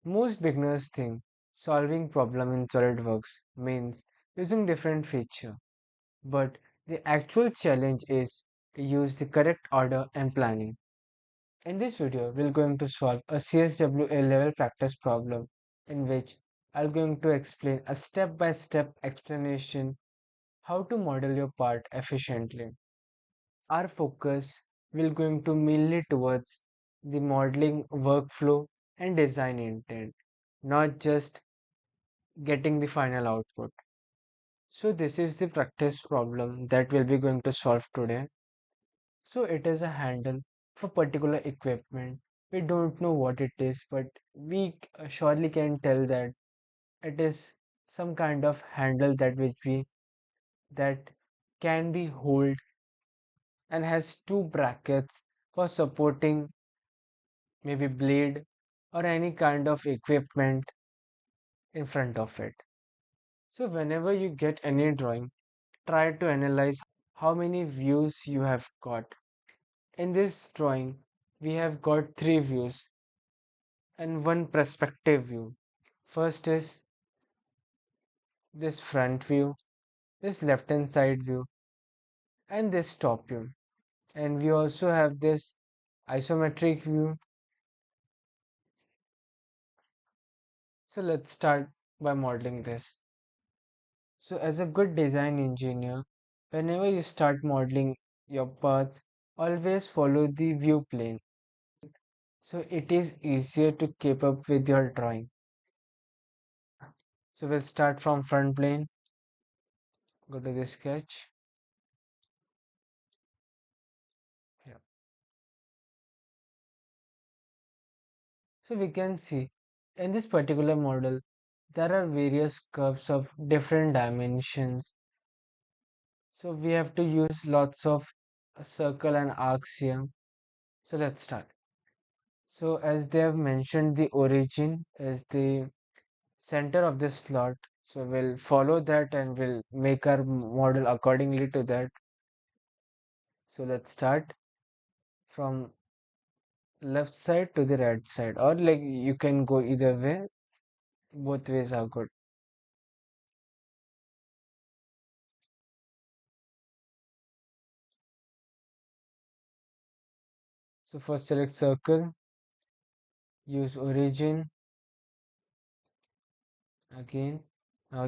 Most beginners think solving problem in SolidWorks means using different feature, but the actual challenge is to use the correct order and planning. In this video, we're going to solve a CSWA level practice problem in which I'm going to explain a step-by-step explanation how to model your part efficiently. Our focus will going to mainly towards the modeling workflow and design intent, not just getting the final output. So this is the practice problem that we'll be going to solve today. So it is a handle for particular equipment. We don't know what it is, but we surely can tell that it is some kind of handle that can be hold and has two brackets for supporting maybe blade or any kind of equipment in front of it. So whenever you get any drawing, try to analyze how many views you have got. In this drawing, we have got three views and one perspective view. First is this front view, this left hand side view, and this top view. And we also have this isometric view. So let's start by modeling this. So as a good design engineer, whenever you start modeling your parts, always follow the view plane. So it is easier to keep up with your drawing. So we'll start from front plane, go to the sketch. Yeah. So we can see in this particular model, there are various curves of different dimensions. So we have to use lots of circle and arcs here. So let's start. So as they have mentioned, the origin is the center of this slot. So we'll follow that and we'll make our model accordingly to that. So let's start from left side to the right side, or like you can go either way, both ways are good. So first select circle, use origin again,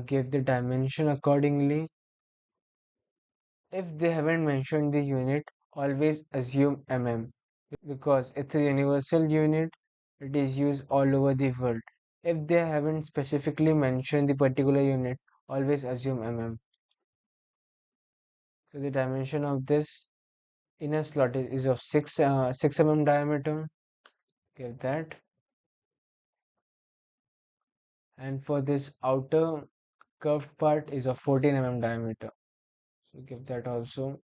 give the dimension accordingly. If they haven't mentioned the unit, always assume mm, because it's a universal unit. It is used all over the world. If they haven't specifically mentioned the particular unit, always assume mm. So the dimension of this inner slot is of 6 mm diameter. Give that. And for this outer curved part is of 14 mm diameter. So give that also.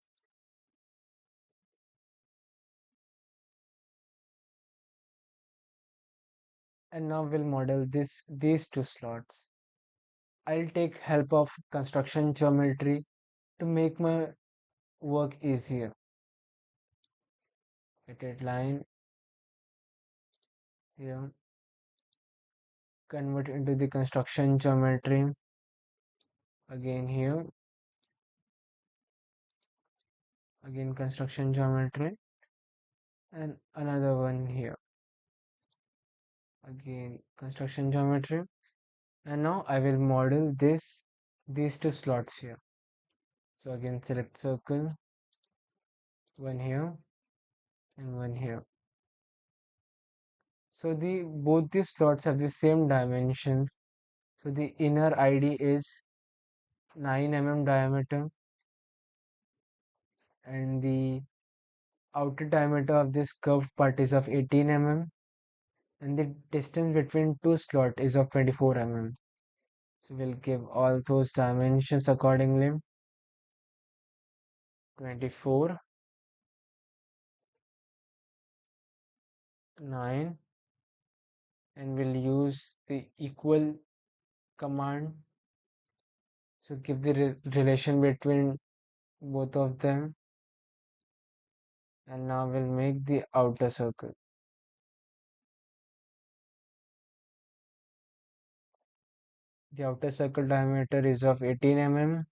And now we'll model these two slots. I'll take help of construction geometry to make my work easier. Edit line here, convert into the construction geometry again here, again construction geometry, and another one here, again construction geometry. And now I will model these two slots here. So again select circle, one here and one here. So the both these slots have the same dimensions. So the inner ID is 9 mm diameter and the outer diameter of this curved part is of 18 mm and the distance between two slots is of 24 mm. So we'll give all those dimensions accordingly. 24, 9, and we'll use the equal command. So give the relation between both of them, and now we'll make the outer circle. The outer circle diameter is of 18 mm.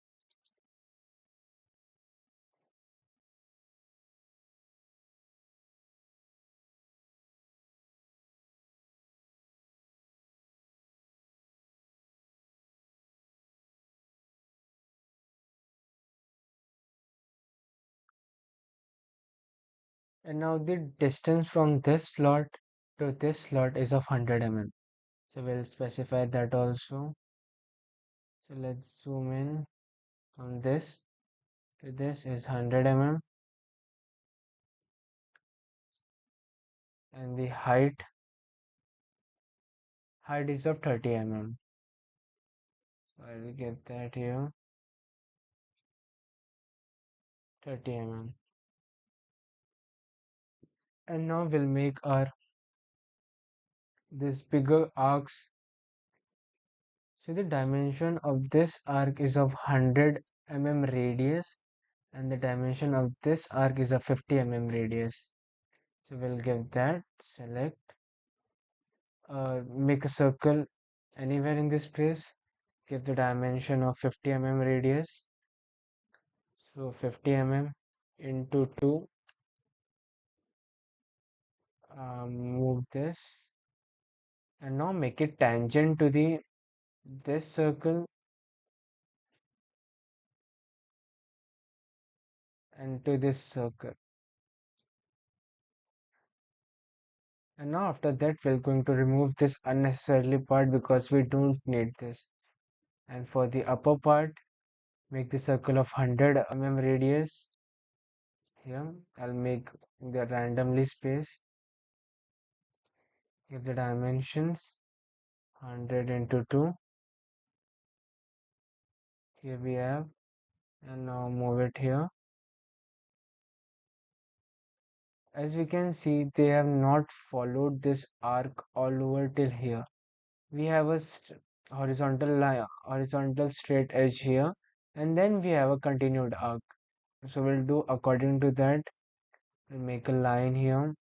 And now the distance from this slot to this slot is of 100 mm. So we'll specify that also. So let's zoom in on this to this is 100 mm, and the height is of 30 mm. So I will get that here, 30 mm. And now we'll make our this bigger arcs. So the dimension of this arc is of 100 mm radius, and the dimension of this arc is of 50 mm radius. So we'll give that, select, make a circle anywhere in this place, give the dimension of 50 mm radius. So 50 mm into 2, move this, and now make it tangent to the this circle and to this circle. And now after that we're going to remove this unnecessarily part because we don't need this. And for the upper part, make the circle of 100 mm radius. Here I'll make the randomly space, give the dimensions 100 into 2. Here we have, and now move it here. As we can see, they have not followed this arc all over till here. We have a horizontal line, horizontal straight edge here, and then we have a continued arc. So we'll do according to that. We'll make a line here,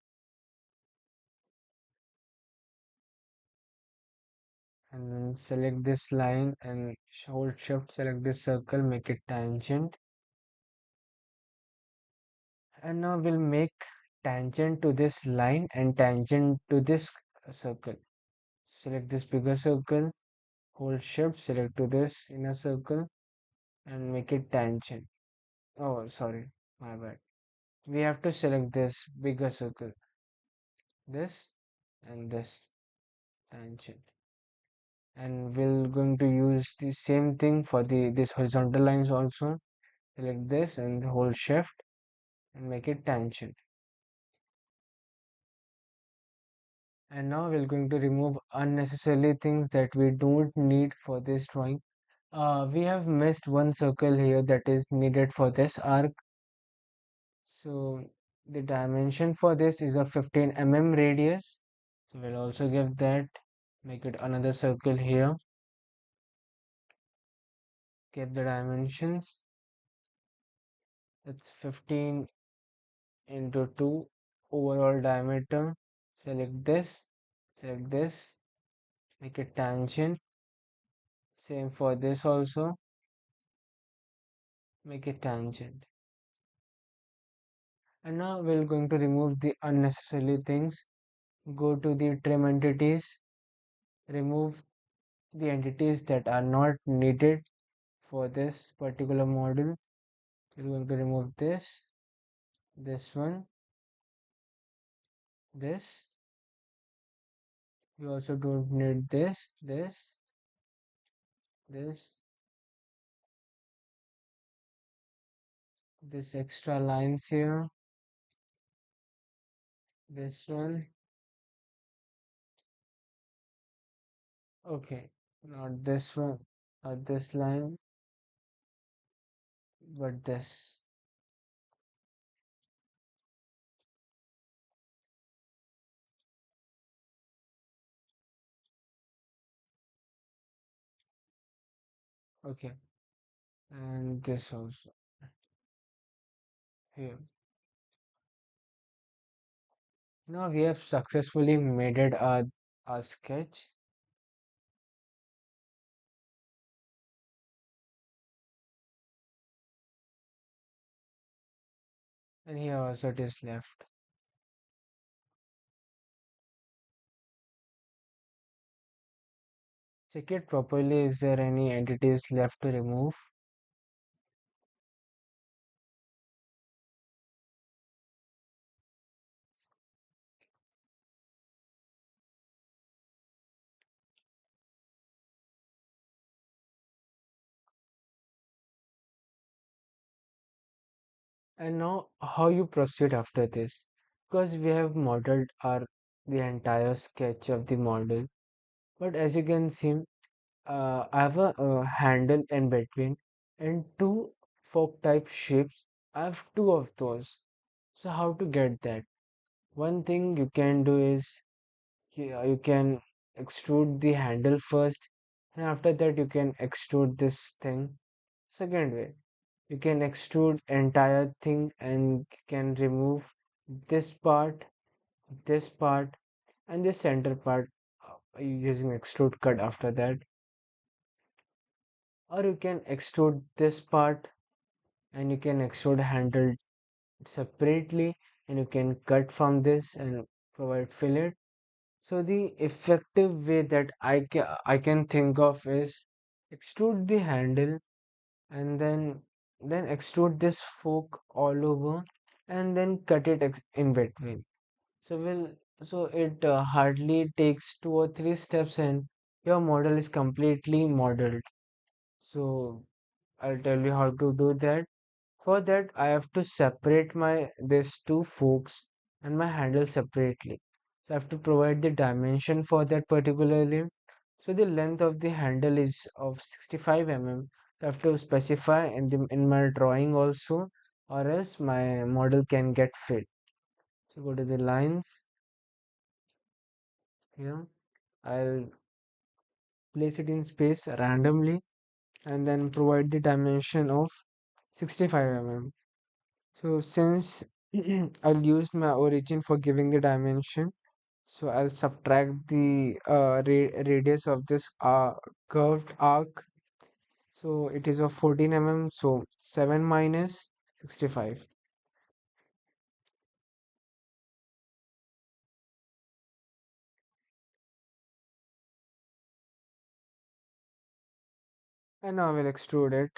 and then select this line and hold shift, select this circle, make it tangent. And now we'll make tangent to this line and tangent to this circle. Select this bigger circle, hold shift, select to this inner circle, and make it tangent. Oh, sorry, my bad. We have to select this bigger circle, this and this tangent. And we're going to use the same thing for the this horizontal lines also. Select this and hold shift and make it tangent. And now we're going to remove unnecessarily things that we don't need for this drawing. We have missed one circle here that is needed for this arc. So the dimension for this is a 15 mm radius. So we'll also give that, make it another circle here. Give the dimensions. It's 15 into 2 overall diameter. Select this, make it tangent. Same for this also, make it tangent. And now we're going to remove the unnecessary things. Go to the trim entities, remove the entities that are not needed for this particular model. We're going to remove this one, this. We also don't need this, this extra lines here, this one. Okay, not this one, not this line, but this. Okay, and this also here. Now we have successfully made it a sketch. and here also it is left. Check it properly. Is there any entities left to remove? And now how you proceed after this? Because we have modeled our the entire sketch of the model. But as you can see, I have a handle in between and two fork type shapes. I have two of those. So how to get that? One thing you can do is you can extrude the handle first, and after that you can extrude this thing. Second way, you can extrude entire thing and can remove this part, and this center part using extrude cut after that. Or you can extrude this part and you can extrude handle separately, and you can cut from this and provide fillet. So the effective way that I can think of is extrude the handle and then extrude this fork all over and then cut it in between. So will so it hardly takes 2 or 3 steps and your model is completely modeled. So I'll tell you how to do that. For that, I have to separate my these two forks and my handle separately. So I have to provide the dimension for that particular limb. So the length of the handle is of 65 mm. I have to specify in my drawing also, or else my model can get fit. So go to the lines here. I'll place it in space randomly and then provide the dimension of 65 mm. So since I'll use my origin for giving the dimension, so I'll subtract the radius of this curved arc. So it is of 14 mm, so 7 minus 65. And now we'll extrude it.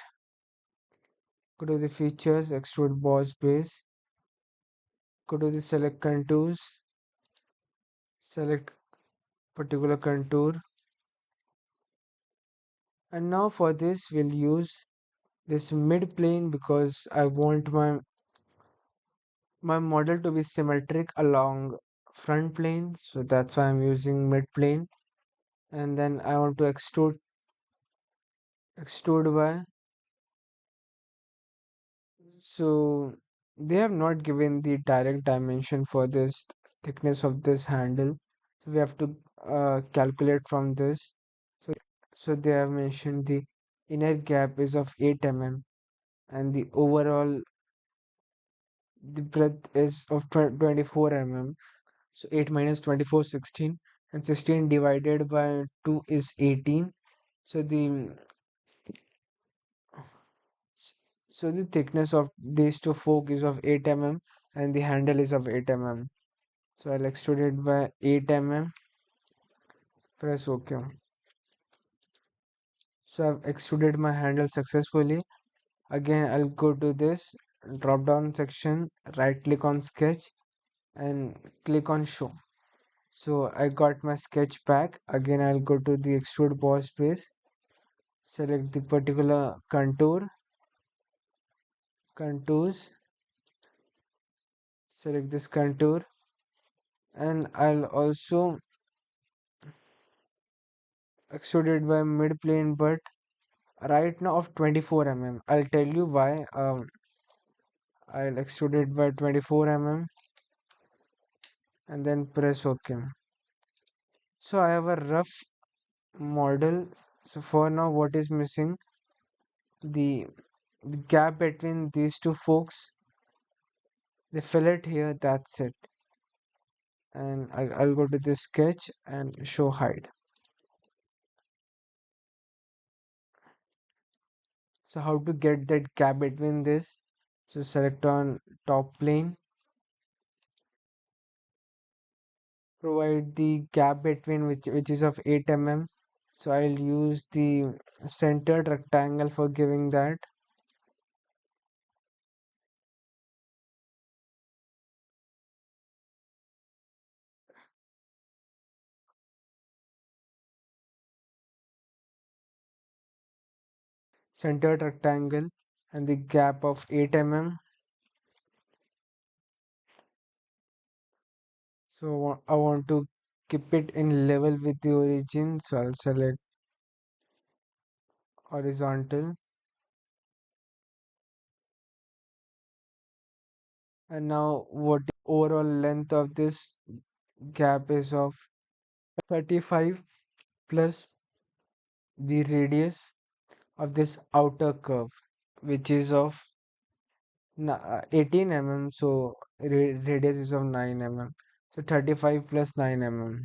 Go to the features, extrude boss base. Go to the select contours, select particular contour. And now for this, we'll use this mid plane because I want my model to be symmetric along front plane, so that's why I'm using mid plane. And then I want to extrude by, so they have not given the direct dimension for this thickness of this handle, so we have to calculate from this. So they have mentioned the inner gap is of 8 mm and the overall the breadth is of 24 mm. So 8 minus 24, 16, and 16 divided by 2 is 18. So the thickness of these two fork is of 8 mm and the handle is of 8 mm. So I'll extrude it by 8 mm. Press OK. So I've extruded my handle successfully. Again, I'll go to this drop down section, right click on sketch and click on show. So I got my sketch back. Again, I'll go to the extrude boss base, select the particular contours, select this contour, and I'll also extrude it by mid plane, but right now of 24 mm. I'll tell you why. I'll extrude it by 24 mm and then press OK. So I have a rough model. So for now, what is missing? The, the gap between these two forks, the fillet here, that's it. And I'll go to this sketch and show hide. So how to get that gap between this? So select on top plane, provide the gap between which is of 8 mm. So I'll use the centered rectangle for giving that. Centered rectangle and the gap of 8 mm. So I want to keep it in level with the origin. So I'll select horizontal. And now what the overall length of this gap is of 35 plus the radius of this outer curve, which is of 18 mm. So radius is of 9 mm. So 35 plus 9 mm.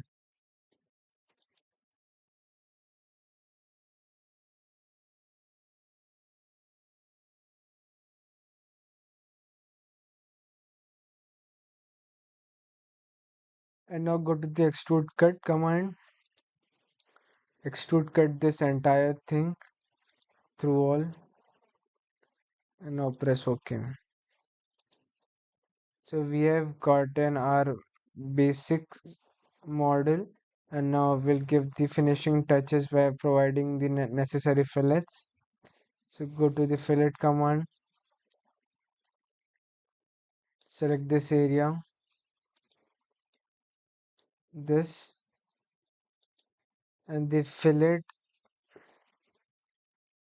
And now go to the extrude cut command. Extrude cut this entire thing through all, and now press OK. So we have gotten our basic model, and now we'll give the finishing touches by providing the necessary fillets. So go to the fillet command, select this area, this, and the fillet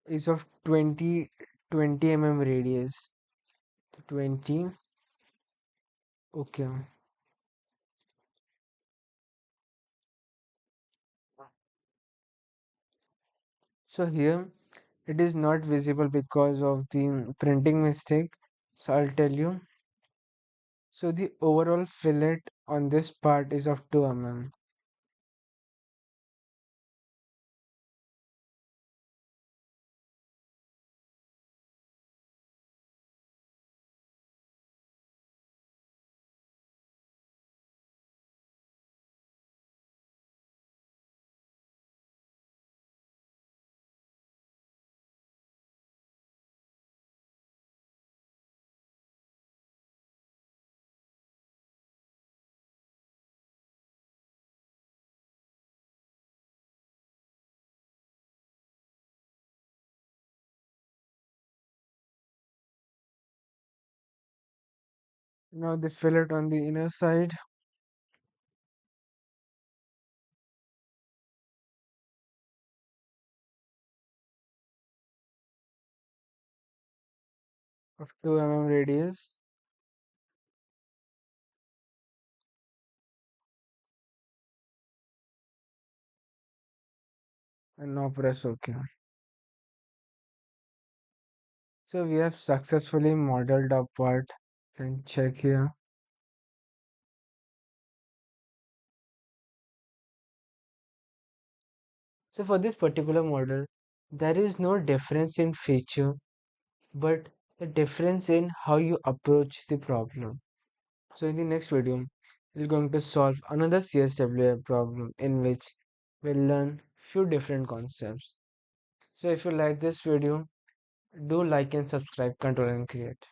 is of 20 mm radius. 20. Okay. So here it is not visible because of the printing mistake. So I'll tell you. So the overall fillet on this part is of 2 mm. Now the fillet on the inner side of 2 mm radius, and now press OK. So we have successfully modeled our part. Can check here. So for this particular model, there is no difference in feature, but the difference in how you approach the problem. So in the next video, we're going to solve another CSWA problem in which we'll learn few different concepts. So if you like this video, do like and subscribe, control and create.